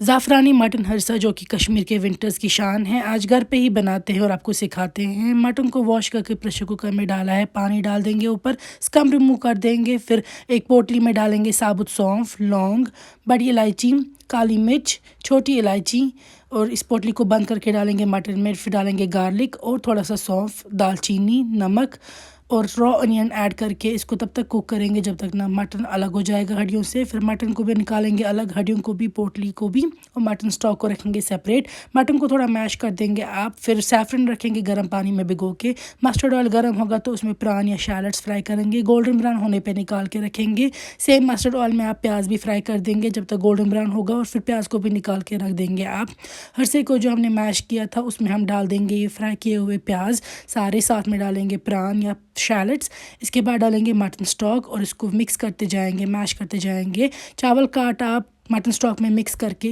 ज़ाफ़रानी mutton हर्सा जो कि कश्मीर के विंटर्स की शान है, आज घर पे ही बनाते हैं और आपको सिखाते हैं। मटन को वॉश करके प्रेशर कुकर में डाला है, पानी डाल देंगे ऊपर, स्कम रिमूव कर देंगे। फिर एक पोटली में डालेंगे साबुत सौंफ, लौंग, बड़ी इलायची, काली मिर्च, छोटी इलायची और इस पोटली को बंद करके डालेंगे मटन में। फिर डालेंगे गार्लिक और थोड़ा सा सौंफ, दालचीनी, नमक और रॉ अनियन ऐड करके इसको तब तक कुक करेंगे जब तक ना मटन अलग हो जाएगा हड्डियों से। फिर मटन को भी निकालेंगे अलग, हड्डियों को भी, पोटली को भी, और मटन स्टॉक को रखेंगे सेपरेट। मटन को थोड़ा मैश कर देंगे आप। फिर सैफरन रखेंगे गर्म पानी में भिगो के। मस्टर्ड ऑयल गर्म होगा तो उसमें प्रान या शैलट्स फ्राई करेंगे, गोल्डन ब्राउन होने पे निकाल के रखेंगे। सेम मस्टर्ड ऑयल में आप प्याज भी फ्राई कर देंगे जब तक गोल्डन ब्राउन होगा, और फिर प्याज को भी निकाल के रख देंगे आप। हरसे को जो हमने मैश किया था उसमें हम डाल देंगे ये फ्राई किए हुए प्याज सारे, साथ में डालेंगे प्रान या शैलट्स। इसके बाद डालेंगे मटन स्टॉक और इसको मिक्स करते जाएंगे, मैश करते जाएंगे। चावल का आटा आप मटन स्टॉक में मिक्स करके